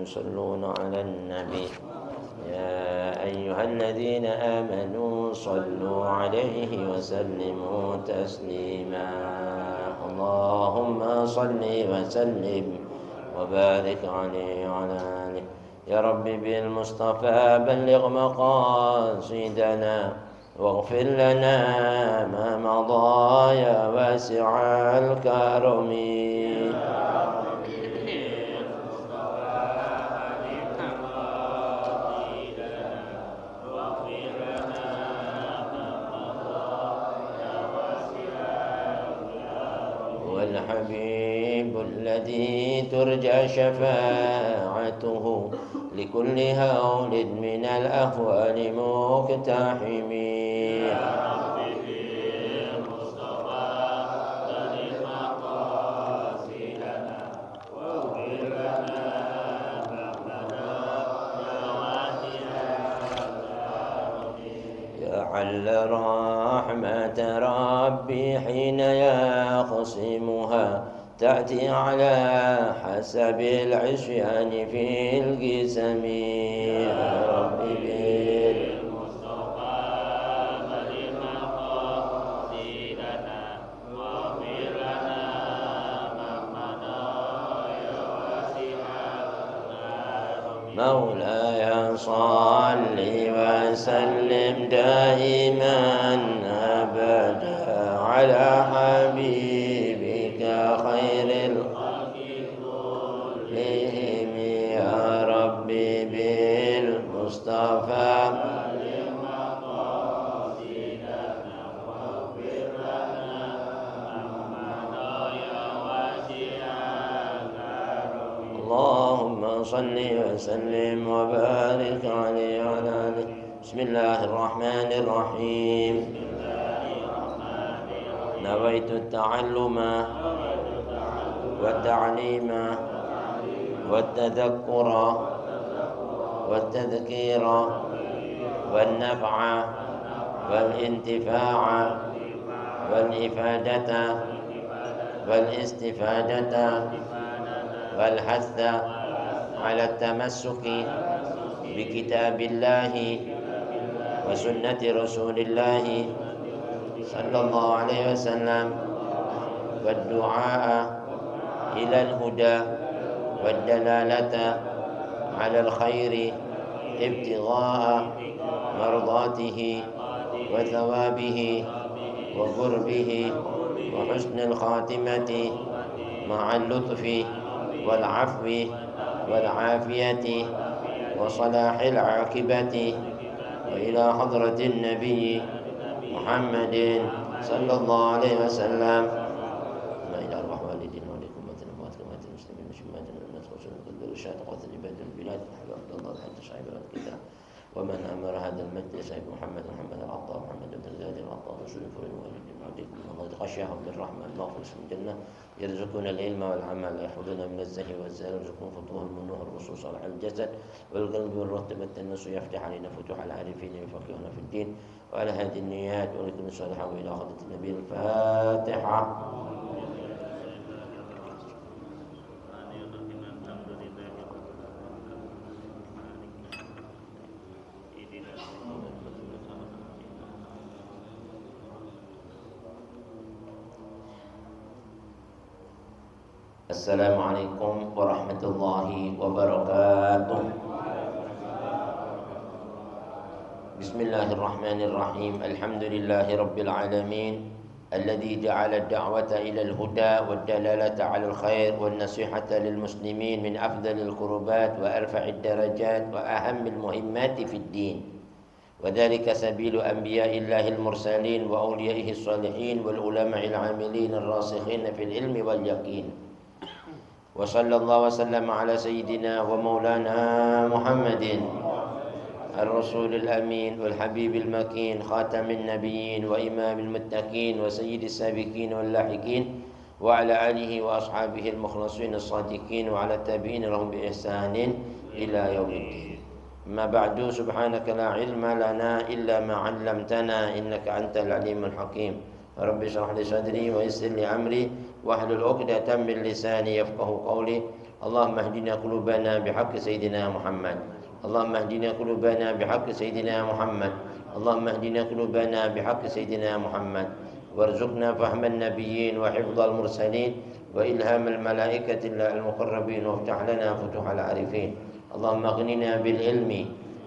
يصلون على النبي يا أيها الذين آمنوا صلوا عليه وسلموا تسليما اللهم صل وسلم وبارك عليه وعلى آله يا رب بالمصطفى بلغ مقاصدنا واغفر لنا ما مضى يا واسع الكرم والحبيب الذي ترجى شفاعته لكل هول من الأهوال مقتحم لعل رحمة ربي حين يقسمها تأتي على حسب العصيان في القسم يا ربي بالمصطفى بلغ مقاصدنا واغفر لنا ما مضى يا واسع الكرم مولاي صل وسلم دائما أبدا على حبيبك خير الخلق كلهم يا ربي بالمصطفى بلغ مقاصدنا واغفر لنا ما مضى يا واسع الكرم اللهم صل وسلم وبارك عليه وعلى آله بسم الله الرحمن الرحيم نويت التعلم والتعليم والتذكر والتذكير والنفع والانتفاع والإفادة والاستفادة والحث على التمسك بكتاب الله وسنة رسول الله صلى الله عليه وسلم والدعاء إلى الهدى والدلالة على الخير ابتغاء مرضاته وثوابه وقربه وحسن الخاتمة مع اللطف والعفو والعافية وصلاح العاقبة وإلى حضرة النبي محمد صلى الله عليه وسلم ما إلى أرواح والدين وعليكم مثل أموات كما المسلمين مشمات الناس وسلم كل رشاد قوة العباد البلاد حلو عبد الله الحج صاحب الكتاب ومن أمر هذا المجلس محمد العطاء محمد بن زيد العطاء رسول فريم والدين وعليكم الله خشيهم بالرحمة المغفر في الجنة يرزقون العلم والعمل يحفظون من الزهي والزهر يرزقون فضوه المنوه الرصوص على الجسد والقلب والرتبة النص يفتح علينا فتوح العارفين يفقهون في الدين وعلى هذه النيات ولكم الصالحة وإلى حضرة النبي الفاتحة. السلام عليكم ورحمة الله وبركاته. بسم الله الرحمن الرحيم الحمد لله رب العالمين الذي جعل الدعوة إلى الهدى والدلالة على الخير والنصيحة للمسلمين من أفضل القربات وأرفع الدرجات وأهم المهمات في الدين وذلك سبيل أنبياء الله المرسلين وأوليائه الصالحين والعلماء العاملين الراسخين في العلم واليقين وصلى الله وسلم على سيدنا ومولانا محمد الرسول الأمين والحبيب المكين خاتم النبيين وإمام المتقين وسيد السابقين واللاحقين وعلى آله وأصحابه المخلصين الصادقين وعلى التابعين لهم بإحسان إلى يوم الدين. ما بعد سبحانك لا علم لنا إلا ما علمتنا إنك أنت العليم الحكيم. رب اشرح لي صدري ويسر لي أمري واحلل عقدة من لساني يفقه قولي اللهم اهدنا قلوبنا بحق سيدنا محمد. اللهم اهدنا قلوبنا بحق سيدنا محمد. اللهم اهدنا قلوبنا بحق سيدنا محمد، وارزقنا فهم النبيين وحفظ المرسلين وإلهام الملائكة المقربين، وافتح لنا فتوح العارفين. اللهم اغننا بالعلم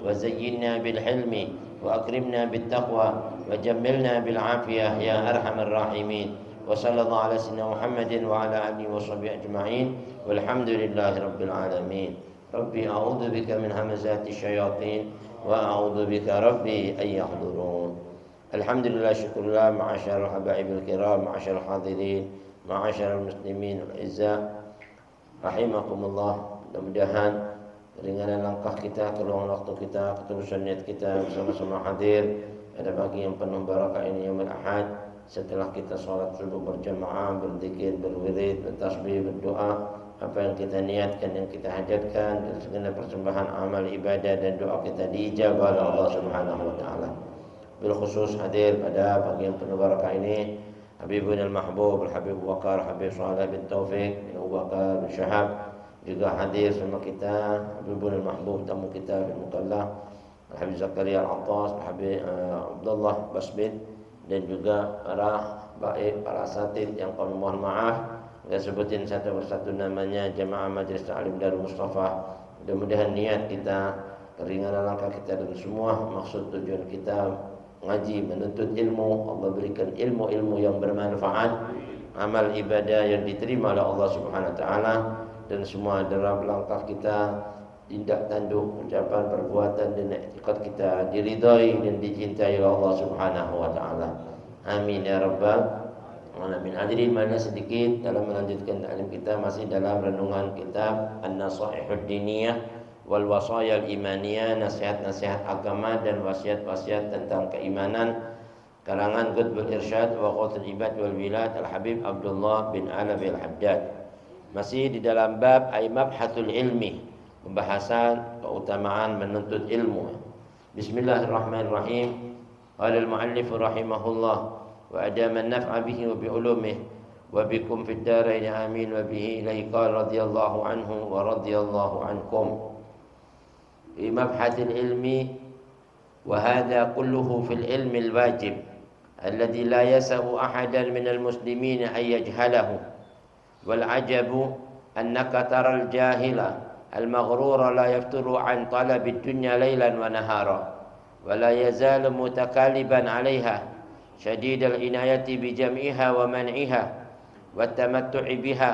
وزينا بالحلم وأكرمنا بالتقوى وجملنا بالعافية يا أرحم الراحمين. وصلى الله على سيدنا محمد وعلى آله وصحبه أجمعين، والحمد لله رب العالمين. ربي أعوذ بك من همزات الشياطين وأعوذ بك ربي أن يحضرون. الحمد لله، شكر الله. معاشر الحبايب الكرام، معاشر الحاضرين، معاشر المسلمين الأعزاء rahimakumullah. Mudah-mudahan keringanan langkah kita, keluang waktu kita, ketulusan niat kita bersama-sama hadir pada pagi yang penuh barakah ini, yaumul ahad. Setelah kita sholat subuh berjamaah, berzikir, berwirid, bertasbih, berdoa, apa yang kita niatkan, yang kita hajatkan, dan segala persembahan amal ibadah dan doa kita diijabah oleh Allah Subhanahu wa taala. Bil khusus hadir pada pagi yang penuh barakah ini Habibun al-Mahbub, Habib Wakar, Habib Saleh bin Taufik bin Abu Bakar bin Syahab, juga hadir sama kita Habibun al-Mahbub, tamu kita bin Mutallah, Habib Zakaria al-Attas, Habib Abdullah Basbin, dan juga para baik, para asatid yang kami mohon maaf nggak sebutin satu persatu namanya, jamaah Majelis Ta'lim Darul Mustafa. Mudah-mudahan niat kita, keringanan langkah kita, dan semua maksud tujuan kita ngaji, menuntut ilmu, Allah berikan ilmu-ilmu yang bermanfaat, amal ibadah yang diterima oleh Allah Subhanahu wa taala, dan semua dalam langkah kita, tindak tanduk, ucapan, perbuatan, dan i'tiqad kita diridhai dan dicintai oleh Allah Subhanahu wa taala. Amin ya rabbal alamin. Hadirin, mana sedikit dalam melanjutkan taklim kita, masih dalam renungan kitab An-Nasaihud Diniyah wal Wasaya Al-Imaniyah, nasihat-nasihat agama dan wasiat-wasiat tentang keimanan, karangan Qutbul Irsyad wa Qatul Ibad wal Wilad Al-Habib Abdullah bin Alawi Al-Haddad. Masih di dalam bab Mabhatul Ilmi, pembahasan keutamaan menuntut ilmu. Bismillahirrahmanirrahim. Qala al-muallif rahimahullah wa adama an-naf'a bihi wa bi ulumihi wa bikum fid darain amin wa bihi ilaihi qala radhiyallahu anhu wa radhiyallahu ankum. Fi mabhatil ilmi, wa hadha kulluhu fil ilmi al-wajib alladhi la yasa'u ahadan minal muslimin an yajhalahu. Wal ajabu annaka taral jahila al-maghrura la yafturu an talabi ad-dunya laylan wa nahara wa la yazalu mutakaliban 'alayha shadidal inayati bi jam'iha wa man'iha wa tamattu'i biha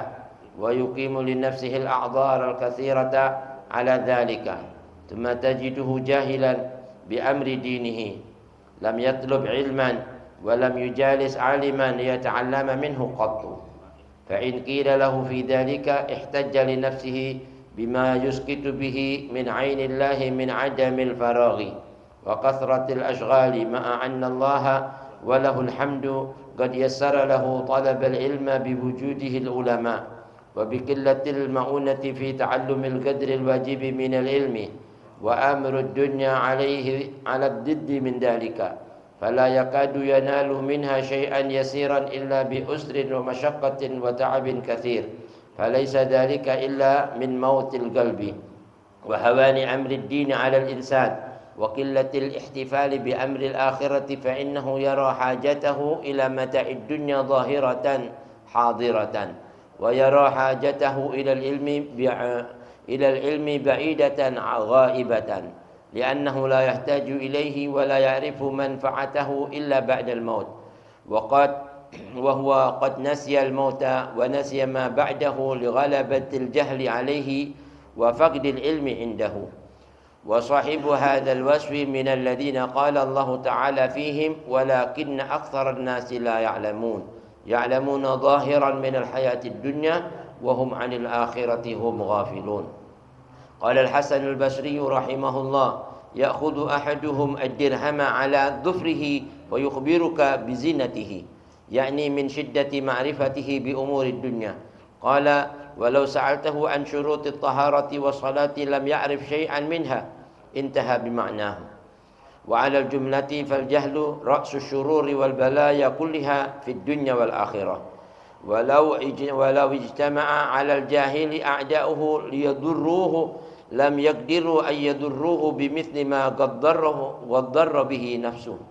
wa yuqimu li nafsihi al-a'dhar al-kathirata 'ala dhalika. Thumma tajiduhu jahilan bi amri dinihi, lam yatlub 'ilman wa lam yujalis 'aliman yata'allama minhu qattu. Fa in qila lahu fi dhalika ihtajja li nafsihi bima yusqitu bihi min 'ainillahi min 'adamil faraghi wa kathratil ashghali ma'a anna Allah wa lahul hamdu qad yassara lahu talab al-ilma bi wujudihi al-ulama wa bi qillatil ma'unati fi ta'allumil qadri al-wajibi min al-ilmi wa amru ad-dunya 'alayhi 'ala ad-diddi min dhalika fala yakadu yanalu minha shay'an yasiran illa bi usrin wa mashaqqatin wa ta'abin kathir falaysa dhalika illa min mautil qalbi wa hawani amri ad-din 'ala al-insan wa qillatil ihtifali bi amri al-akhirati fa innahu yara hajatahu ila mata'id dunya zahiratan hadiratan wa yara hajatahu ila al-ilmi ba'idatan ghaibatan li'annahu la yahtaju ilayhi wa la ya'rifu manfa'atahu illa ba'da al-maut wa huwa qad nasiya al-mauta wa nasiya ma ba'dahu li ghalabati al-jahli alayhi wa faqdi al-ilmi indahu. وصاحب هذا الوصف من الذين قال الله تعالى فيهم ولكن أكثر الناس لا يعلمون ظاهرا من الحياة الدنيا وهم عن الآخرة هم غافلون. قال الحسن البصري رحمه الله يأخذ أحدهم الدرهم على ظفره ويخبرك بزينته، يعني من شدة معرفته بأمور الدنيا. قال ولو سألته عن شروط الطهارة والصلاة لم يعرف شيئا منها، انتهى بمعناه. وعلى الجملة فالجهل رأس الشرور والبلايا كلها في الدنيا والآخرة. walau ijtama'a 'alal jahili a'da'uhu liyadurruhu lam yaqdiru an yadurruhu bimithli ma qaddarra bihi nafsuhu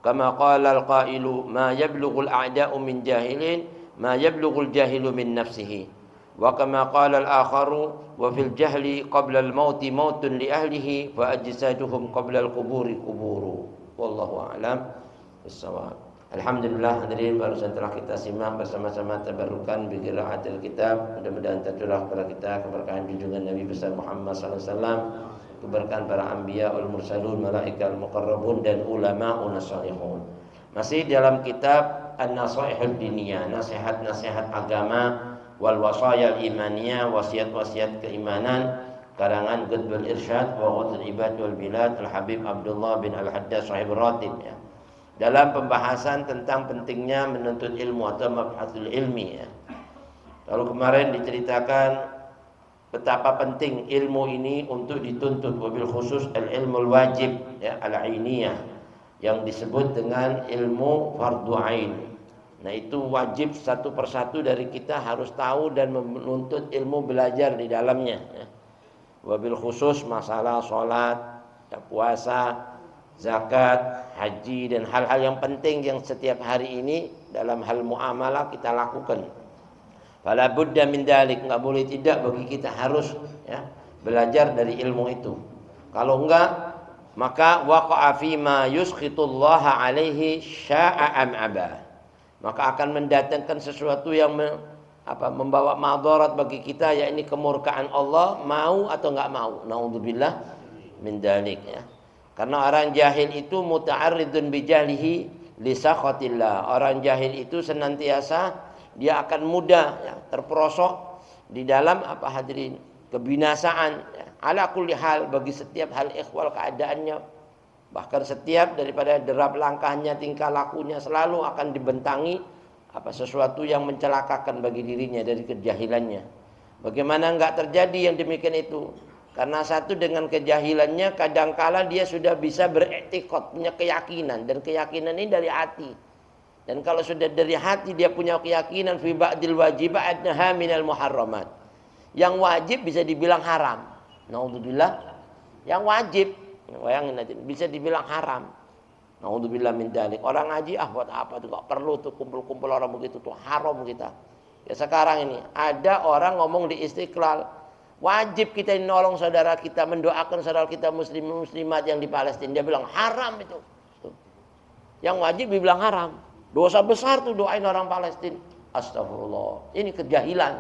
kama qala al-qailu ma yablughu al-a'da'u min jahilin ma yablughu al-jahilu min nafsihi wa kama qala al-akharu wa fil jahli qabla al-mauti mautun li ahlihi fa ajsaduhum qabla al-quburi quburu wallahu a'lam bissawab. Alhamdulillah hadirin, barusan telah kita simak bersama-sama tabarukan bi qiraatil kitab. Mudah-mudahan tercurah kepada kita keberkahan junjungan Nabi besar Muhammad sallallahu alaihi wasallam, keberkahan para anbiya wal mursalun, malaikal muqarrabun dan ulama salihun. Masih dalam kitab An-Nasaihud Diniyah, nasihat-nasihat agama wal wasaya imaniyah, wasiat-wasiat keimanan karangan Qutbul Irsyad wa Ghuthul Ibad wal Bilad Al-Habib Abdullah bin Al-Haddad Sahib Ratib ya. Dalam pembahasan tentang pentingnya menuntut ilmu atau mabhasul ilmi ya. Lalu kemarin diceritakan betapa penting ilmu ini untuk dituntut, wabil khusus al-ilmul wajib ya, al-ainiyah yang disebut dengan ilmu fardu ain. Nah, itu wajib satu persatu dari kita harus tahu dan menuntut ilmu, belajar di dalamnya ya. Wabil khusus masalah salat, puasa, zakat, haji dan hal-hal yang penting yang setiap hari ini dalam hal muamalah kita lakukan. Fala budda min dalik, enggak boleh tidak bagi kita harus ya belajar dari ilmu itu. Kalau enggak maka waqa'a fi ma yuskhitullaha alaihi sya'a am aba. Maka akan mendatangkan sesuatu yang membawa madarat bagi kita, yakni kemurkaan Allah, mau atau enggak mau. Naudzubillah min dalik ya. Karena orang jahil itu muta'arridun bijahlihi li sakhatillah. Orang jahil itu senantiasa dia akan mudah ya, terperosok di dalam hadirin kebinasaan ya. Ala kulli hal, bagi setiap hal ikhwal keadaannya, bahkan setiap daripada derap langkahnya, tingkah lakunya selalu akan dibentangi sesuatu yang mencelakakan bagi dirinya dari kejahilannya. Bagaimana enggak terjadi yang demikian itu? Karena satu, dengan kejahilannya kadangkala dia sudah bisa beriktikad, punya keyakinan, dan keyakinan ini dari hati. Dan kalau sudah dari hati dia punya keyakinan fi ba'dil wajibat anha minal muharramat. Yang wajib bisa dibilang haram. Naudzubillah. Yang wajib, bayangin aja, bisa dibilang haram. Naudzubillah min dzalik. Orang ngaji buat apa tuh, enggak perlu tuh kumpul-kumpul orang begitu tuh, haram kita. Ya sekarang ini ada orang ngomong di Istiqlal, wajib kita nolong saudara kita, mendoakan saudara kita muslimat yang di Palestina. Dia bilang haram itu. Tuh. Yang wajib dibilang haram. Dosa besar tuh doain orang Palestina. Astagfirullah. Ini kejahilan.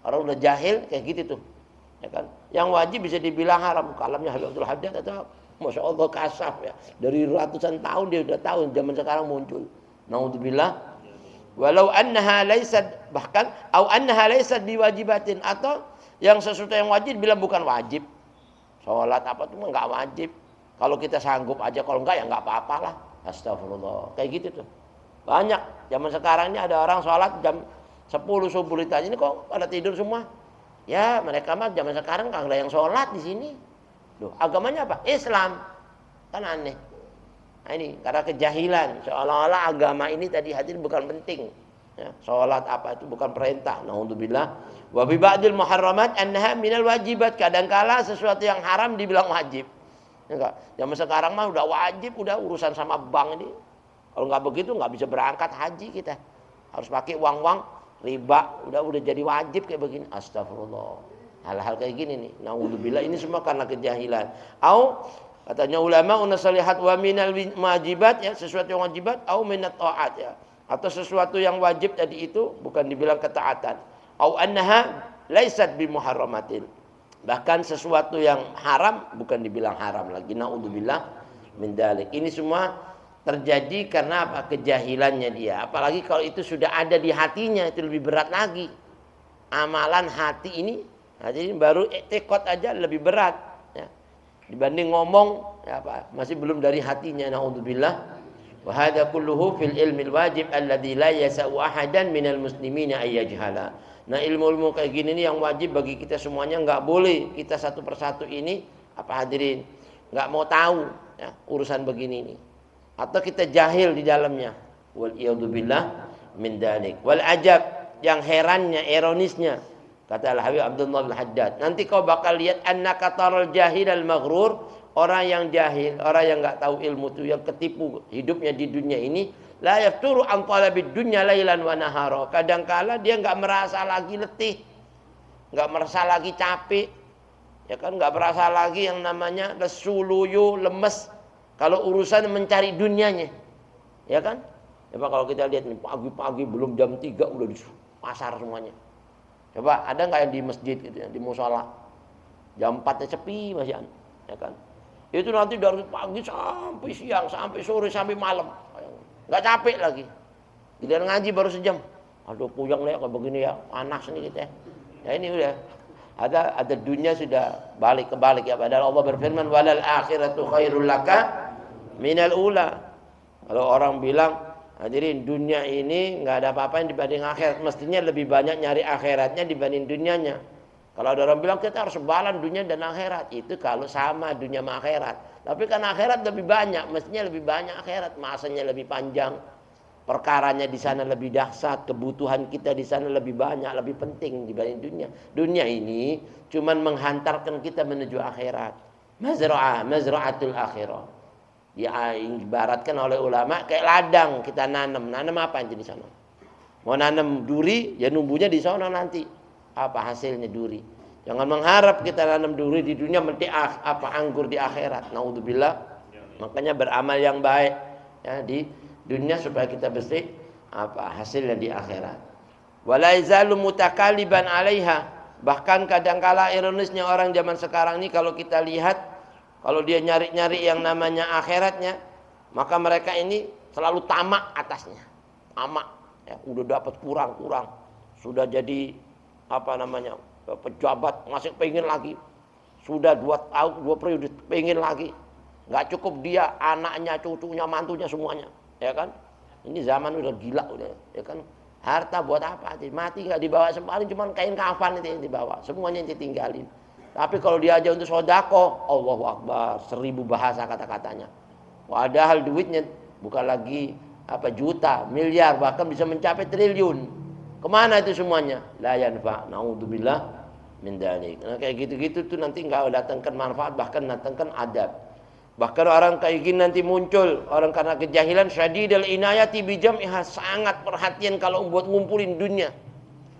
Orang udah jahil kayak gitu tuh. Ya kan? Yang wajib bisa dibilang haram. Kalamnya Habib Abdul Haddad atau Masya Allah kasaf ya. Dari ratusan tahun dia udah tahu, zaman sekarang muncul. Naudzubillah. Walau annaha laysat, bahkan au annaha laysat biwajibatin, atau yang sesuatu yang wajib bilang bukan wajib. Sholat apa tuh enggak wajib. Kalau kita sanggup aja, kalau enggak ya enggak apa-apalah. Astagfirullah. Kayak gitu tuh. Banyak. Zaman sekarang ini ada orang sholat jam 10 subuh ditanya, ini kok pada tidur semua? Ya, mereka mah zaman sekarang enggak ada yang sholat di sini. Loh, agamanya apa? Islam. Kan aneh. Nah, ini karena kejahilan. Seolah-olah agama ini tadi hadir bukan penting. Ya, sholat apa itu bukan perintah. Naudzubillah. Wa bi ba'dil muharramat annaha minal wajibat. Kadangkala sesuatu yang haram dibilang wajib. Enggak. Zaman sekarang mah udah wajib, udah urusan sama bank ini. Kalau enggak begitu enggak bisa berangkat haji kita. Harus pakai uang-uang riba, udah jadi wajib kayak begini. Astagfirullah. Hal-hal kayak gini nih. Naudzubillah, ini semua karena kejahilan. Au katanya ulama unasalihat wa minal wajibat ya, sesuatu yang wajibat, au minat taat ya. Atau sesuatu yang wajib tadi itu bukan dibilang ketaatan. Au annaha laisat bimuharramatin. Bahkan sesuatu yang haram bukan dibilang haram lagi. Naudzubillah min dzalik. Ini semua terjadi karena apa? Kejahilannya dia. Apalagi kalau itu sudah ada di hatinya, itu lebih berat lagi. Amalan hati ini, jadi baru i'tiqad aja lebih berat ya. Dibanding ngomong ya apa? Masih belum dari hatinya. Naudzubillah. Wa hadza kulluhu fil ilmil wajib alladzi la yasa'u ahadan minal muslimina ay yajhala. Nah, ilmu-ilmu kayak gini nih yang wajib bagi kita semuanya, enggak boleh kita satu persatu ini hadirin enggak mau tahu ya, urusan begini ini. Atau kita jahil di dalamnya. Wal iyadu billah min dzalik. Wal ajab, yang herannya, ironisnya, kata Al-Habib Abdullah bin Haddad, nanti kau bakal lihat annaka taral jahil al maghrur, orang yang jahil, orang yang enggak tahu ilmu itu, yang ketipu hidupnya di dunia ini, la yafturu an talabid dunya lailan wa nahara. Kadangkala dia enggak merasa lagi letih, enggak merasa lagi capek, ya kan, enggak merasa lagi yang namanya lesu, luyu, lemes kalau urusan mencari dunianya, ya kan? Coba kalau kita lihat nih, pagi-pagi belum jam 3 udah di pasar semuanya. Coba ada nggak yang di masjid gitu ya, di musola jam 4 sepi masih, ya kan? Itu nanti dari pagi sampai siang, sampai sore, sampai malam, nggak capek lagi. Giliran ngaji baru sejam, aduh puyeng lah ya kalau begini ya, panas nih kita. Ya ini udah ada dunia sudah balik ya. Padahal Allah berfirman walal akhiratu khairul laka minal ula. Kalau orang bilang, hadirin, dunia ini nggak ada apa-apa yang dibanding akhirat, mestinya lebih banyak nyari akhiratnya dibanding dunianya. Kalau ada orang bilang kita harus sebalan dunia dan akhirat, itu kalau sama dunia sama akhirat. Tapi kan akhirat lebih banyak, mestinya lebih banyak akhirat, masanya lebih panjang, perkaranya di sana lebih dahsyat, kebutuhan kita di sana lebih banyak, lebih penting dibanding dunia. Dunia ini cuman menghantarkan kita menuju akhirat. Mazra'atul akhirah. Diibaratkan oleh ulama kayak ladang, kita nanam apa aja di sana. Mau nanam duri, ya numbuhnya di sana nanti. Apa hasilnya duri? Jangan mengharap kita nanam duri di dunia mesti anggur di akhirat. Naudzubillah. Makanya beramal yang baik ya di dunia supaya kita bersih hasilnya di akhirat. Wala izalu mutakaliban 'alaiha. Bahkan kadangkala ironisnya orang zaman sekarang ini kalau kita lihat, kalau dia nyari-nyari yang namanya akhiratnya, maka mereka ini selalu tamak atasnya. Tamak, ya, udah dapat kurang-kurang, sudah jadi pejabat masih pengen lagi, sudah 2 tahun 2 periode pengen lagi, nggak cukup dia, anaknya, cucunya, mantunya semuanya, ya kan? Ini zaman udah gila udah, ya kan? Harta buat apa? Mati nggak dibawa sembarang, cuma kain kafan itu yang dibawa, semuanya yang ditinggalin. Tapi kalau dia aja untuk sodako, Allahu Akbar, 1000 bahasa kata-katanya. Padahal duitnya bukan lagi juta, miliar, bahkan bisa mencapai triliun. Kemana itu semuanya? La yanfa, naudzubillah min dzalik. Nah, kayak gitu-gitu tuh nanti enggak datangkan manfaat, bahkan datangkan adab. Bahkan orang kayak gini nanti muncul, orang karena kejahilan syadidul inayati bi jam'iha, sangat perhatian kalau buat ngumpulin dunia.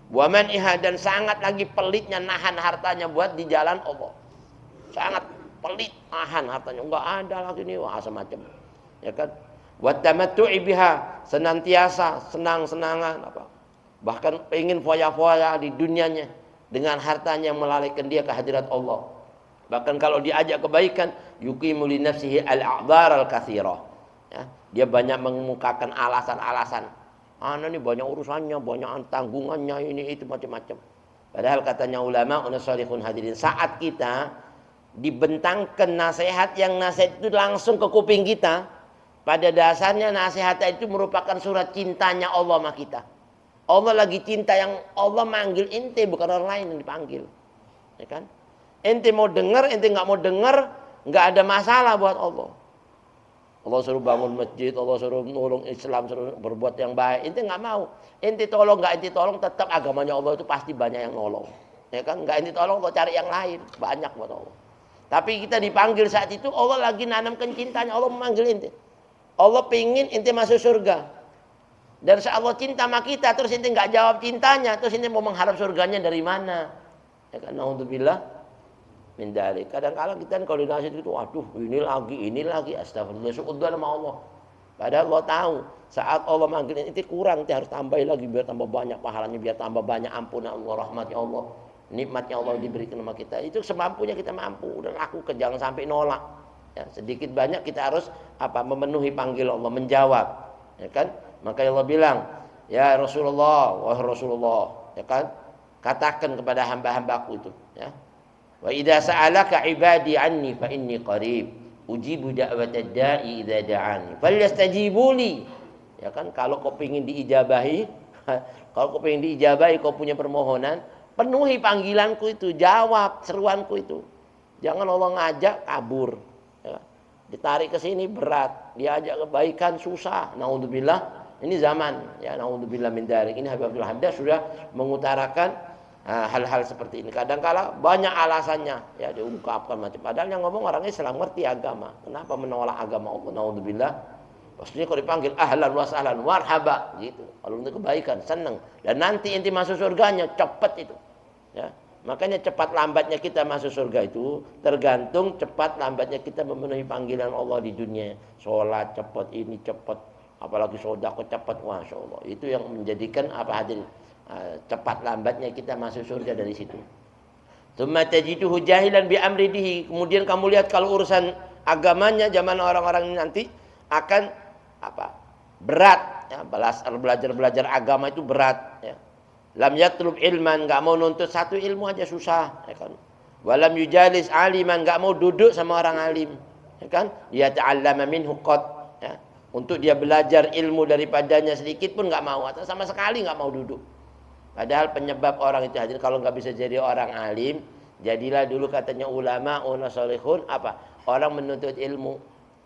Waman iha, dan sangat lagi pelitnya nahan hartanya buat di jalan Allah. Sangat pelit nahan hartanya, enggak ada lagi nih semacam. Ya kan? Wa tamattu'i biha, senantiasa senang-senangan bahkan pengen foya-foya di dunianya dengan hartanya yang melalaikan dia ke hadirat Allah. Bahkan kalau diajak kebaikan, yuqimu li nafsihi al-a'dzar al-katsirah. Ya, dia banyak mengemukakan alasan-alasan. Ini banyak urusannya, banyak tanggungannya, ini itu macam-macam. Padahal katanya ulama, unasarihun hadirin, saat kita dibentangkan nasihat, yang nasihat itu langsung ke kuping kita, pada dasarnya nasihat itu merupakan surat cintanya Allah sama kita. Allah lagi cinta, yang Allah manggil ente, bukan orang lain yang dipanggil, ya kan? Ente mau dengar, ente nggak mau dengar, nggak ada masalah buat Allah. Allah suruh bangun masjid, Allah suruh nolong Islam, suruh berbuat yang baik, ente nggak mau. Ente tolong nggak ente tolong, tetap agamanya Allah itu pasti banyak yang nolong, ya kan? Nggak ente tolong, kok cari yang lain, banyak buat Allah. Tapi kita dipanggil saat itu, Allah lagi nanamkan cintanya, Allah memanggil ente. Allah pingin ente masuk surga. Dan saat Allah cinta sama kita, terus ente nggak jawab cintanya, terus ente mau mengharap surganya dari mana? Ya kan? Naudzubillah min dzalik. Kadang-kadang kita kalau dinasihat itu, waduh, ini lagi, astagfirullah, suudzon sama Allah. Padahal Allah tahu, saat Allah manggil ente kurang, ente harus tambahin lagi biar tambah banyak pahalanya, biar tambah banyak ampunan Allah, rahmatnya Allah, nikmatnya Allah diberikan sama kita. Itu semampunya kita mampu, dan lakukan, jangan sampai nolak. Ya, sedikit banyak kita harus memenuhi panggil Allah, menjawab, ya kan? Maka Allah bilang, ya Rasulullah, wahai Rasulullah, ya kan? Katakan kepada hamba-hambaku itu, ya. Wa idza sa'alaka ibadi anni fa inni qarib ujibu da'watad da'i idza da'ani falyastajibu li. Ya kan, kalau kau ingin diijabahi, kalau kau ingin diijabahi, kau punya permohonan, penuhi panggilanku itu, jawab seruanku itu. Jangan Allah ngajak kabur, ya. Ditarik ke sini berat, diajak kebaikan susah. Naudzubillah. Ini zaman, ya naudzubillah min dzalik. Ini Habib Abdul Haddad sudah mengutarakan hal-hal seperti ini. Kadang-kala banyak alasannya, ya diungkapkan macam. Padahal yang ngomong orang Islam ngerti agama. Kenapa menolak agama Allah? Naudzubillah. Pastinya kalau dipanggil ahlan wa sahlan marhaba gitu. Kalau untuk kebaikan senang. Dan nanti inti masuk surganya cepet itu. Ya. Makanya cepat lambatnya kita masuk surga itu tergantung cepat lambatnya kita memenuhi panggilan Allah di dunia. Sholat cepat, ini cepat, apalagi sedekah cepat, masya Allah. Itu yang menjadikan cepat lambatnya kita masuk surga dari situ. Tsumma tajiduhu jahilan bi amrihi. Kemudian kamu lihat kalau urusan agamanya zaman orang-orang ini nanti akan berat. Ya, belajar agama itu berat. Ya. Lam yatlub ilman, nggak mau nuntut satu ilmu aja susah, ya kan? Walam yujalis aliman, nggak mau duduk sama orang alim, ya kan? Dia ta'allama minhu qat, ya. Untuk dia belajar ilmu daripadanya sedikit pun nggak mau, atau sama sekali nggak mau duduk. Padahal penyebab orang itu hadir kalau nggak bisa jadi orang alim, jadilah dulu katanya ulama, salihun, orang menuntut ilmu.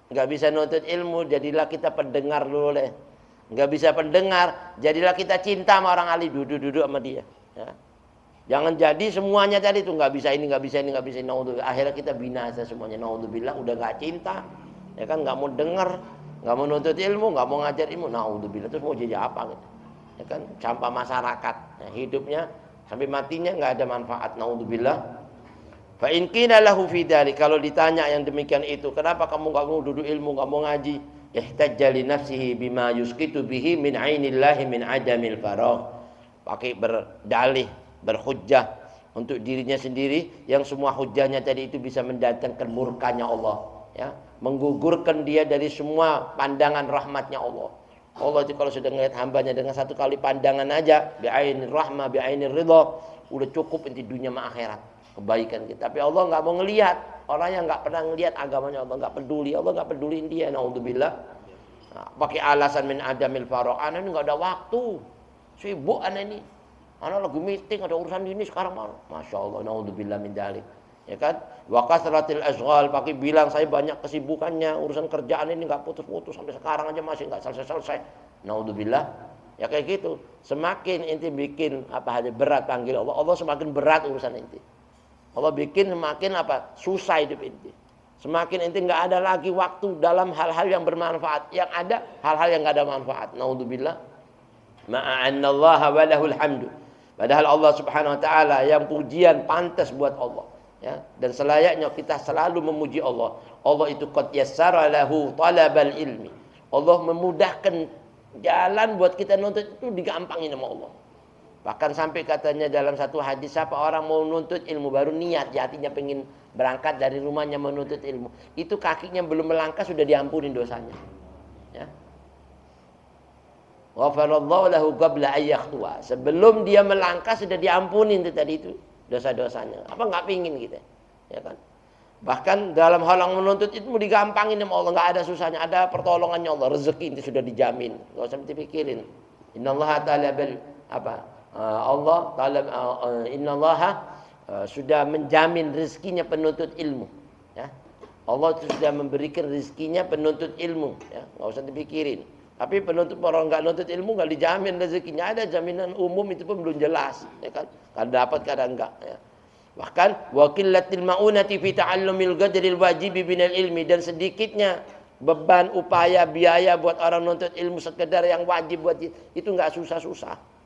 Nggak bisa nuntut ilmu, jadilah kita pendengar dulu deh. Nggak bisa pendengar, jadilah kita cinta sama orang alim, duduk-duduk sama dia. Ya. Jangan jadi semuanya tadi itu nggak bisa ini, nggak bisa ini, nggak bisa ini. Naudzubillah. Akhirnya kita binasa semuanya. Naudzubillah, udah nggak cinta, ya kan, nggak mau dengar, nggak mau nuntut ilmu, nggak mau ngajar ilmu. Naudzubillah, terus mau jadi apa gitu? Ya kan, sampah masyarakat. Nah, hidupnya sampai matinya nggak ada manfaat. Naudzubillah. Fa in qila lahu fi dzalik, kalau ditanya yang demikian itu, kenapa kamu nggak mau duduk ilmu, nggak mau ngaji? Ihtajja li nafsihi bima yusqitu bihi min ainillahi min adamil faragh. Pakai berdalih, berhujjah untuk dirinya sendiri yang semua hujjahnya tadi itu bisa mendatangkan murkanya Allah, ya, menggugurkan dia dari semua pandangan rahmatnya Allah. Allah itu kalau sudah melihat hambanya dengan satu kali pandangan aja, bi'ainir rahmah, bi'ainir ridha, udah cukup inti dunia sama akhirat kebaikan kita. Tapi Allah nggak mau ngelihat. Orang yang nggak pernah ngelihat agamanya Allah nggak peduli, Allah nggak peduliin dia. Naudzubillah. Nah, pakai alasan min adamil faragh, ana ini nggak ada waktu, sibuk ana ini, ana lagi meeting, ada urusan ini sekarang malam. Masya Allah, naudzubillah min dzalik. Ya kan? Wa kasratil ashghal, pakai bilang saya banyak kesibukannya, urusan kerjaan ini nggak putus-putus sampai sekarang aja masih nggak selesai-selesai. Naudzubillah. Ya kayak gitu. Semakin inti bikin berat panggil Allah, Allah semakin berat urusan inti. Allah bikin semakin susah hidup inti. Semakin inti nggak ada lagi waktu dalam hal-hal yang bermanfaat. Yang ada hal-hal yang nggak ada manfaat. Naudzubillah. Ma'annallaha wa lahul hamdu. Padahal Allah Subhanahu wa taala yang pujian pantas buat Allah, ya. Dan selayaknya kita selalu memuji Allah. Allah itu qad yassara lahu talabal ilmi. Allah memudahkan jalan buat kita nuntut itu, digampangin sama Allah. Bahkan sampai katanya dalam satu hadis, siapa orang mau nuntut ilmu baru niat hatinya pengen berangkat dari rumahnya menuntut ilmu, itu kakinya belum melangkah sudah diampunin dosanya. Ya. Ghafarallahu lahu qabla ayyakhwa. Sebelum dia melangkah sudah diampunin itu tadi itu dosa-dosanya. Apa nggak pingin kita? Ya kan? Bahkan dalam hal yang menuntut itu digampangin sama Allah, nggak ada susahnya, ada pertolongannya Allah, rezeki itu sudah dijamin, nggak usah dipikirin. Innallaha ta'ala Allah Ta'ala innallaha sudah menjamin rezekinya penuntut ilmu, ya. Allah itu sudah memberikan rezekinya penuntut ilmu, ya, nggak usah dipikirin. Tapi penuntut orang nggak nuntut ilmu nggak dijamin rezekinya, ada jaminan umum itu pun belum jelas, ya kan? Kadang dapat kadang enggak, ya. Bahkan wa qillatil maunati fi ta'allumil qadril wajibi binal ilmi, dan sedikitnya beban upaya biaya buat orang nuntut ilmu sekedar yang wajib buat itu nggak susah-susah.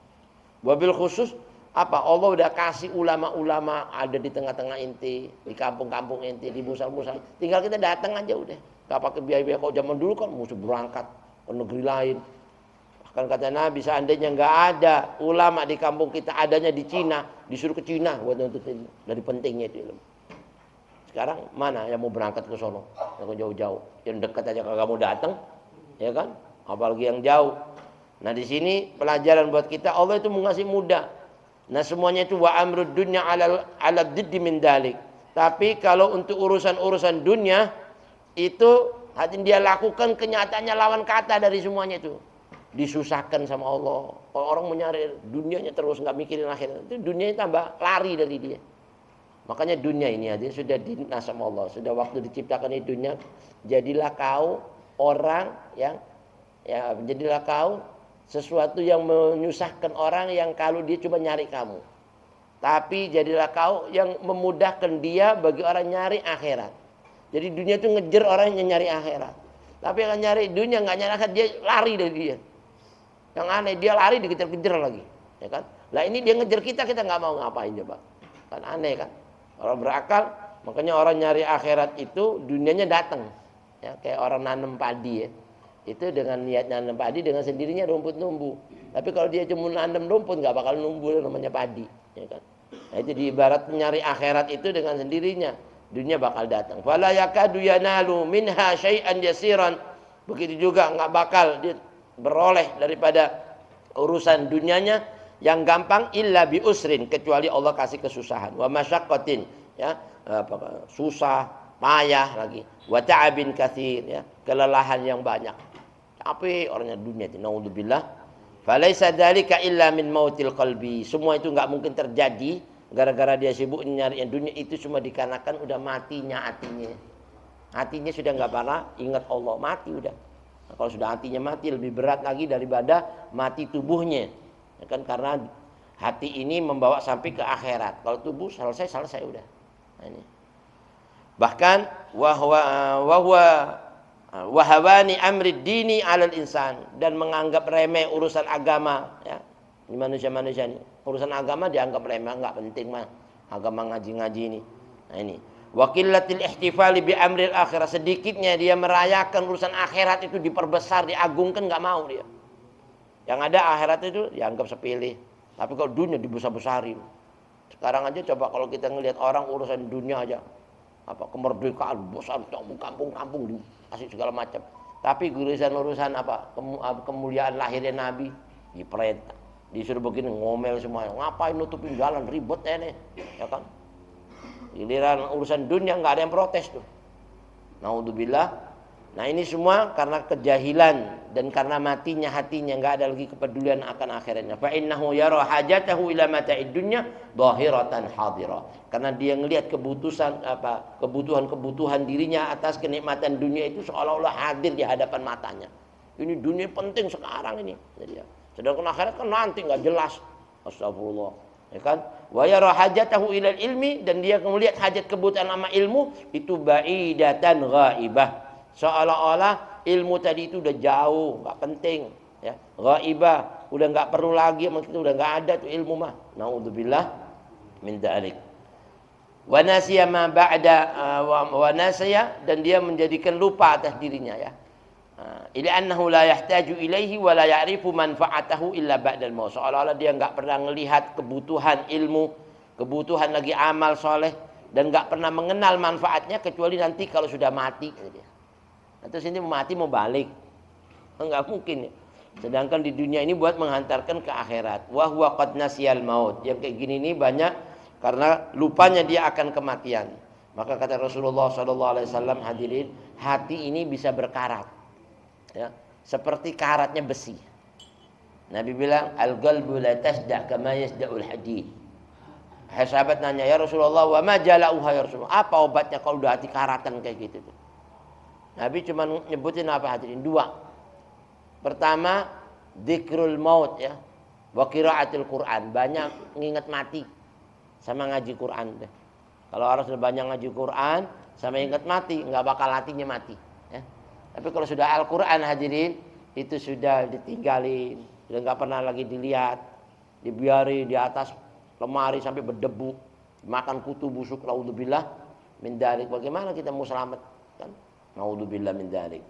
Wabil khusus Allah udah kasih ulama-ulama ada di tengah-tengah inti, di kampung-kampung inti, di musal-musal. Tinggal kita datang aja udah. Gak pakai biaya-biaya. Kalau zaman dulu kan mesti berangkat ke negeri lain. Bahkan kata Nabi, seandainya nggak ada ulama di kampung kita, adanya di Cina, disuruh ke Cina buat nuntut ilmu. Dari pentingnya itu ilmu. Sekarang mana yang mau berangkat ke sono? Yang jauh-jauh. Yang dekat aja kalau kamu datang, ya kan? Apalagi yang jauh. Nah di sini pelajaran buat kita, Allah itu mengasih mudah. Nah semuanya itu wa amrud dunya ala diddi min dalik. Tapi kalau untuk urusan-urusan dunia itu hati dia lakukan kenyataannya lawan kata dari semuanya itu. Disusahkan sama Allah. Orang mencari dunianya terus nggak mikirin akhirat. Itu dunianya tambah lari dari dia. Makanya dunia ini aja sudah dinas sama Allah. Sudah waktu diciptakan di dunia, jadilah kau orang yang jadilah kau sesuatu yang menyusahkan orang yang kalau dia cuma nyari kamu. Tapi jadilah kau yang memudahkan dia bagi orang nyari akhirat. Jadi dunia itu ngejar orang yang nyari akhirat. Tapi yang nyari dunia nggak nyari akhirat, dia lari dari dia. Yang aneh, dia lari dikejar-kejar lagi, ya kan? Lah ini dia ngejar kita nggak mau ngapain coba? Kan aneh kan? Orang berakal, makanya orang nyari akhirat itu dunianya datang. Ya, kayak orang nanam padi ya. Itu dengan niat nanam padi, dengan sendirinya rumput numbuh. Tapi kalau dia cuma nanam rumput nggak bakal numbuh, namanya padi, ya kan? Nah, itu diibarat nyari akhirat itu dengan sendirinya dunia bakal datang. Fala yakadu yanalu minha syai'an yasiran. Begitu juga nggak bakal dia beroleh daripada urusan dunianya yang gampang illa bi usrin, kecuali Allah kasih kesusahan. Wa masyaqqatin, ya, susah, payah lagi. Wa ta'abin katsir, ya, kelelahan yang banyak. Capek orangnya dunia itu, naudzubillah. Falaisa dzalika illa min mautil qalbi. Semua itu enggak mungkin terjadi gara-gara dia sibuk nyari dunia, itu cuma dikarenakan udah matinya hatinya. Hatinya sudah enggak pernah ingat Allah, mati udah. Nah, kalau sudah hatinya mati lebih berat lagi daripada mati tubuhnya. Ya kan, karena hati ini membawa sampai ke akhirat. Kalau tubuh selesai udah. Nah, ini. Bahkan wahawani amri dini alal insan, dan menganggap remeh urusan agama, ya. Ini manusia-manusia ini urusan agama dianggap remeh, enggak penting mah agama ngaji-ngaji ini. Nah ini wakilatil ihtifali bi amril akhirah, sedikitnya dia merayakan urusan akhirat itu diperbesar, diagungkan, enggak mau dia. Yang ada akhirat itu dianggap sepele, tapi kalau dunia dibesar-besarin. Sekarang aja coba kalau kita ngelihat orang urusan dunia aja, apa kemerdekaan besar, kampung-kampung dikasih segala macam. Tapi urusan apa kemuliaan lahirnya Nabi diperintah, disuruh begini ngomel semua. Ngapain nutupin jalan, ribet ini, ya kan? Giliran urusan dunia nggak ada yang protes tuh. Naudzubillah. Nah ini semua karena kejahilan dan karena matinya hatinya, nggak ada lagi kepedulian akan akhiratnya. Fa innahu yara hajatahu ila mata'id dunya dhahiratan hadira. Karena dia ngelihat kebutuhan dirinya atas kenikmatan dunia itu seolah-olah hadir di hadapan matanya. Ini dunia penting sekarang ini. Jadi ya. Sedangkan akhirat kan nanti nggak jelas. Astagfirullah. Ya kan? Wa yara hajatahu ila ilmi, dan dia melihat hajat kebutuhan sama ilmu itu ba'idatan ghaibah. Seolah-olah ilmu tadi itu udah jauh, nggak penting, ya. Ghaibah, udah nggak perlu lagi, maksudnya udah nggak ada tuh ilmu mah. Naudzubillah min dzalik. Wa nasiya ma ba'da wa nasiya, dan dia menjadikan lupa atas dirinya, ya. Ila annahu la yahtaju ilaihi wa la ya'rifu manfa'atahu illa ba'dal maut. Seolah-olah dia nggak pernah melihat kebutuhan ilmu, kebutuhan lagi amal soleh, dan nggak pernah mengenal manfaatnya kecuali nanti kalau sudah mati. Terus ini mati mau balik, enggak mungkin ya. Sedangkan di dunia ini buat menghantarkan ke akhirat. Wa huwa qad nasiyal maut. Yang kayak gini ini banyak karena lupanya dia akan kematian. Maka kata Rasulullah SAW, hadirin, hati ini bisa berkarat, ya, seperti karatnya besi. Nabi bilang al-qalbu la tasda' kama yasda'ul hadid. Sahabat nanya, ya Rasulullah, wa ma jala'uha ya Rasulullah, apa obatnya kalau udah hati karatan kayak gitu tuh? Nabi cuma nyebutin apa hadirin? Dua. Pertama, dzikrul maut, ya. Wa qiraatul Quran, banyak nginget mati sama ngaji Quran deh. Kalau orang sudah banyak ngaji Quran sama ingat mati, enggak bakal hatinya mati, ya. Tapi kalau sudah Al-Quran hadirin, itu sudah ditinggalin, sudah enggak pernah lagi dilihat, dibiari di atas lemari sampai berdebu, makan kutu busuk, naudzubillah min dzalik. Bagaimana kita mau selamat, kan? Naudzubillah min dzalik.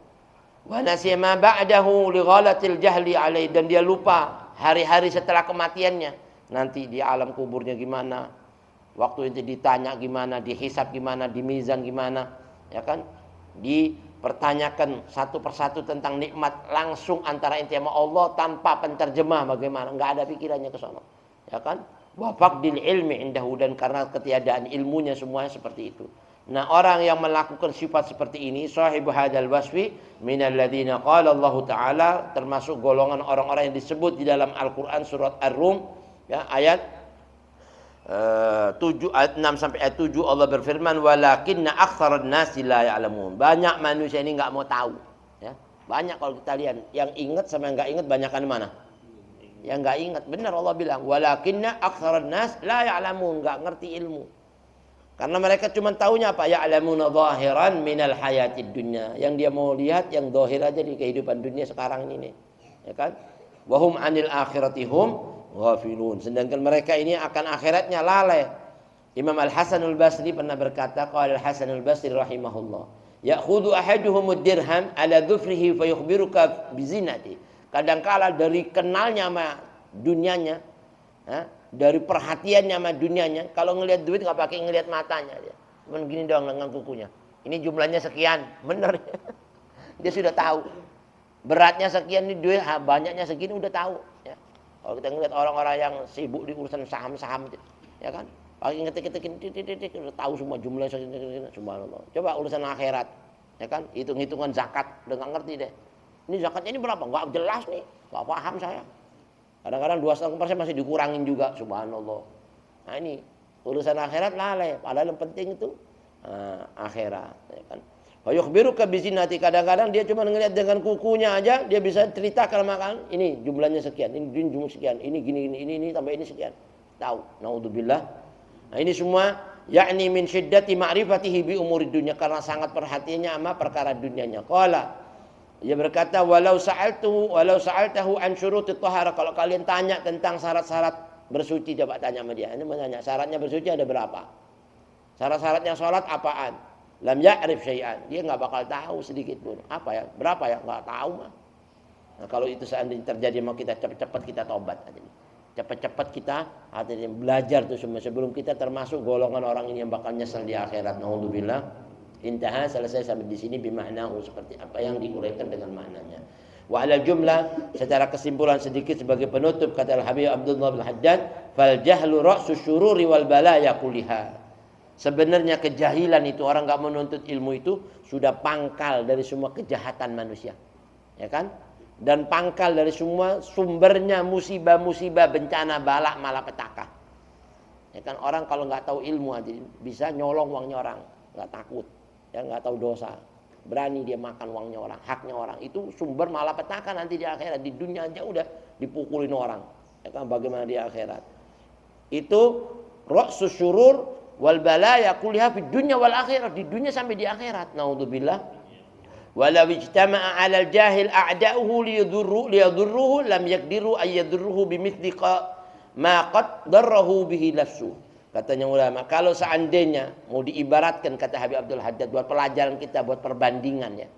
Wa nasiya ma ba'dahu li ghalatil jahli alai, dan dia lupa hari-hari setelah kematiannya. Nanti di alam kuburnya gimana? Waktu itu ditanya gimana, dihisab gimana, dimizan gimana, ya kan? Dipertanyakan satu persatu tentang nikmat langsung antara ente sama Allah tanpa penterjemah bagaimana? Enggak ada pikirannya ke sana. Ya kan? Wa faqdil ilmi indahu, dan karena ketiadaan ilmunya semuanya seperti itu. Nah, orang yang melakukan sifat seperti ini, sahibu hadzal wasfi minal ladzina qala Allah Ta'ala, termasuk golongan orang-orang yang disebut di dalam Al-Qur'an surat Ar-Rum, ya, ayat 7 ayat 6 sampai ayat 7, Allah berfirman walakinna aktsaran nasi la ya'lamun. Banyak manusia ini enggak mau tahu, ya. Banyak kalau kita lihat yang ingat sama yang enggak ingat banyakan mana? yang nggak ingat. Benar Allah bilang, walakinna aktsaran nas la ya'lamun, nggak ngerti ilmu. Karena mereka cuma taunya apa? Ya'lamuna zahiran minal hayatid dunya. Yang dia mau lihat yang zahir aja di kehidupan dunia sekarang ini nih. Ya kan? Wa hum 'anil akhirati hum ghafilun. Sedangkan mereka ini akan akhiratnya lalai. Imam Al-Hasan Al-Basri pernah berkata, qala Al-Hasan Al-Basri rahimahullah, ya'khudhu ahaduhumud dirham ala dhufrihi fayukhbiruka bizinati. Kadangkala dari kenalnya sama dunianya, dari perhatiannya sama dunianya, kalau ngelihat duit nggak pakai ngelihat matanya, dia cuman gini doang dengan kukunya. Ini jumlahnya sekian, bener. Dia sudah tahu. Beratnya sekian, ini duit banyaknya segini udah tahu. Ya. Kalau kita ngelihat orang-orang yang sibuk di urusan saham-saham, ya kan, pakai ngetik-ngetikin titik-titik udah tahu semua jumlahnya segini, subhanallah. Coba urusan akhirat, ya kan, hitung-hitungan zakat udah nggak ngerti deh. Ini zakatnya ini berapa? Nggak jelas nih, nggak paham saya. Kadang-kadang 2,5% masih dikurangin juga, subhanallah. Nah ini urusan akhirat lalai, padahal yang penting itu akhirat. Ya kan? Yukhbiruka bizinati, kadang-kadang dia cuma ngelihat dengan kukunya aja, dia bisa ceritakan makan, ini jumlahnya sekian, ini jumlah sekian, ini gini, ini tambah ini sekian. Tahu, naudzubillah. Nah ini semua yakni min syiddati ma'rifatihi bi umuri dunya, karena sangat perhatiannya sama perkara dunianya. Qala, dia berkata, walau sa'altahu an syurutit taharah, kalau kalian tanya tentang syarat-syarat bersuci, coba tanya sama dia. Ini menanya, syaratnya bersuci ada berapa? Syarat-syaratnya sholat apaan? Lam ya'rif syai'an. Dia nggak bakal tahu sedikit pun. Apa ya? Berapa ya? Nggak tahu mah. Nah, kalau itu seandainya terjadi, mau kita cepat-cepat kita tobat. Cepat-cepat kita artinya belajar tuh semua sebelum kita termasuk golongan orang ini yang bakal nyesel di akhirat. Naudzubillah. Intaha, selesai sampai di sini bima'nahu, seperti apa yang diuraikan dengan maknanya. Wa ala jumlah, secara kesimpulan sedikit sebagai penutup, kata Al-Habib Abdullah bin Haddad, fal jahlu ra'su syururi wal balaya kuliha. Sebenarnya kejahilan itu, orang enggak menuntut ilmu itu sudah pangkal dari semua kejahatan manusia. Ya kan? Dan pangkal dari semua sumbernya musibah-musibah, bencana, bala, malapetaka. Ya kan, orang kalau enggak tahu ilmu aja bisa nyolong uangnya orang, enggak takut. Ya nggak tahu dosa, berani dia makan uangnya orang, haknya orang, itu sumber malapetaka nanti di akhirat. Di dunia aja udah dipukulin orang, ya kan, bagaimana di akhirat. Itu ra'sus syurur wal balaya kulliha fid dunya wal akhirat, di dunia sampai di akhirat. Naudzubillah. Walau ijtama'a 'alal jahil a'da'uhu liyadurruhu lam yaqdiru ay yadurruhu bimithli ma qad darrahu bihi nafsu. Katanya ulama, kalau seandainya mau diibaratkan, kata Habib Abdul Haddad, buat pelajaran kita, buat perbandingan ya.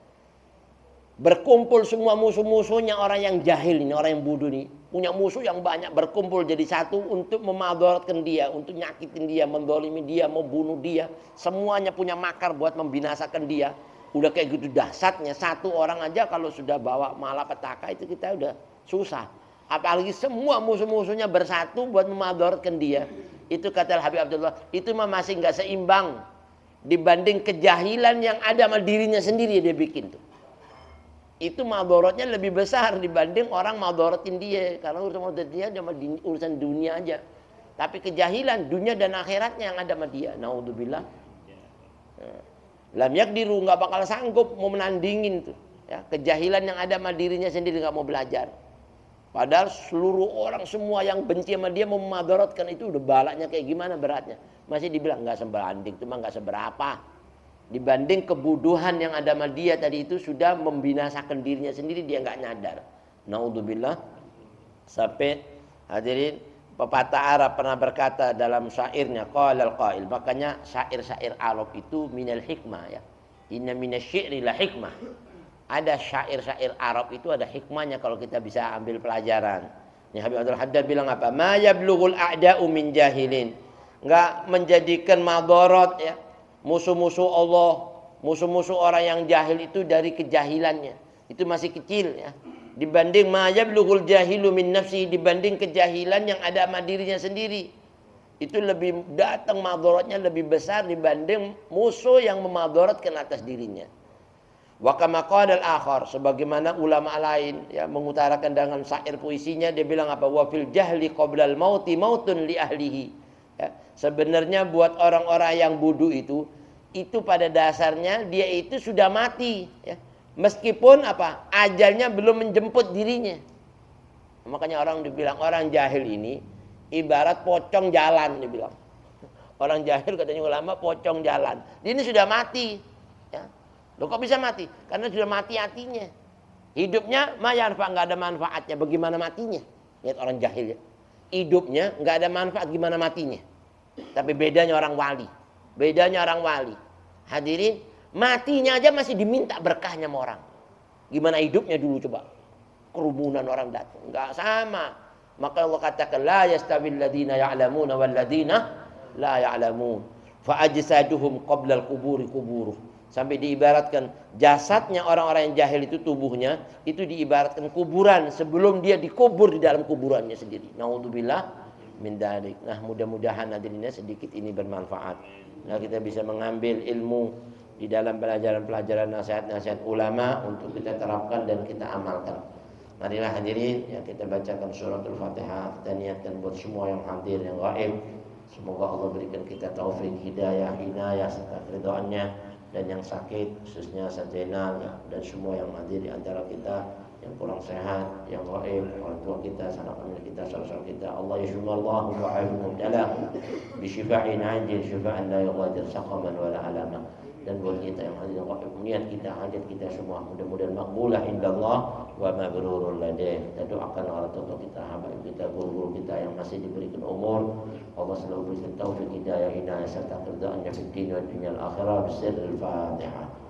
Berkumpul semua musuh-musuhnya orang yang jahil ini, orang yang bodoh ini, punya musuh yang banyak, berkumpul jadi satu untuk memadaratkan dia, untuk nyakitin dia, mendolimi dia, membunuh dia. Semuanya punya makar buat membinasakan dia. Udah kayak gitu dahsyatnya, satu orang aja kalau sudah bawa malapetaka itu kita udah susah. Apalagi semua musuh-musuhnya bersatu buat memadaratkan dia. Itu kata Habib Abdullah, itu mah masih nggak seimbang dibanding kejahilan yang ada sama dirinya sendiri dia bikin tuh. Itu madorotnya lebih besar dibanding orang madorotin dia, karena urusan dia cuma urusan dunia aja. Tapi kejahilan dunia dan akhiratnya yang ada sama dia. Naudzubillah. Lam yaqdiru, nggak bakal sanggup mau menandingin tuh. Ya, kejahilan yang ada sama dirinya sendiri, nggak mau belajar. Padahal seluruh orang semua yang benci sama dia mau memadaratkan, itu udah balaknya kayak gimana beratnya. Masih dibilang nggak sebanding, cuma nggak seberapa. Dibanding kebuduhan yang ada sama dia tadi itu sudah membinasakan dirinya sendiri, dia nggak nyadar. Naudzubillah. Sampai hadirin, pepatah Arab pernah berkata dalam syairnya, qalal qail, makanya syair-syair Arab itu minal hikmah ya. Inna minasy-syi'ri la hikmah. Ada syair-syair Arab itu ada hikmahnya kalau kita bisa ambil pelajaran. Ini Habib Abdul Haddad bilang apa? Ma yablughul a'da'u min jahilin. Enggak menjadikan madarat ya, musuh-musuh Allah, musuh-musuh orang yang jahil itu dari kejahilannya. Itu masih kecil ya. Dibanding ma yablughul jahilu min nafsi, dibanding kejahilan yang ada sama dirinya sendiri. Itu lebih datang madaratnya lebih besar dibanding musuh yang memadaratkan atas dirinya. Wa kama qala al-akhar, sebagaimana ulama lain ya mengutarakan dengan syair puisinya, dia bilang apa? Wa fil jahli qabla al-mauti mautun li ahlihi. Ya, sebenarnya buat orang-orang yang bodoh itu pada dasarnya dia itu sudah mati ya. Meskipun apa? Ajalnya belum menjemput dirinya. Makanya orang dibilang orang jahil ini ibarat pocong jalan, dibilang. Orang jahil katanya ulama pocong jalan. Ini sudah mati. Ya. Loh kok bisa mati? Karena sudah mati hatinya. Hidupnya nggak ada manfaatnya. Bagaimana matinya? Lihat orang jahil ya. Hidupnya nggak ada manfaat, gimana matinya? Tapi bedanya orang wali. Bedanya orang wali. Hadirin, matinya aja masih diminta berkahnya sama orang. Gimana hidupnya dulu coba? Kerumunan orang datang. Enggak sama. Maka Allah katakan la yastawil ladina ya'lamuna wal ladina la ya'lamun. Fa ajsaduhum qabla al-quburi quburuh. Sampai diibaratkan jasadnya orang-orang yang jahil itu, tubuhnya itu diibaratkan kuburan sebelum dia dikubur di dalam kuburannya sendiri. Naudzubillah min dzalik. Nah, mudah-mudahan hadirinnya sedikit ini bermanfaat. Nah, kita bisa mengambil ilmu di dalam pelajaran-pelajaran nasihat-nasihat ulama untuk kita terapkan dan kita amalkan. Marilah hadirin, ya kita bacakan suratul Fatihah, kita niatkan buat semua yang hadir, yang gaib. Semoga Allah berikan kita taufik, hidayah, inayah serta keridhaannya, dan yang sakit khususnya Zainal ya, dan semua yang hadir di antara kita yang kurang sehat, yang gaib, orang tua kita, sanak famili kita, saudara kita. Allah yashmallahu wa'afu mubtalah bi syifa'in 'ajil syifa'an la yughadir saqaman wala alama. Dan buat kita yang hadir gaib, niat kita, hajat kita semua mudah-mudahan maqbulah indallah wa mabrurul ladaih. Kita doakan orang tua kita, habaib kita, guru-guru kita yang masih diberikan umur. Allah selalu berikan taufik, hidayah, inayah serta keridhaannya fid din wa dunya al akhirah. Bismillahirrahmanirrahim.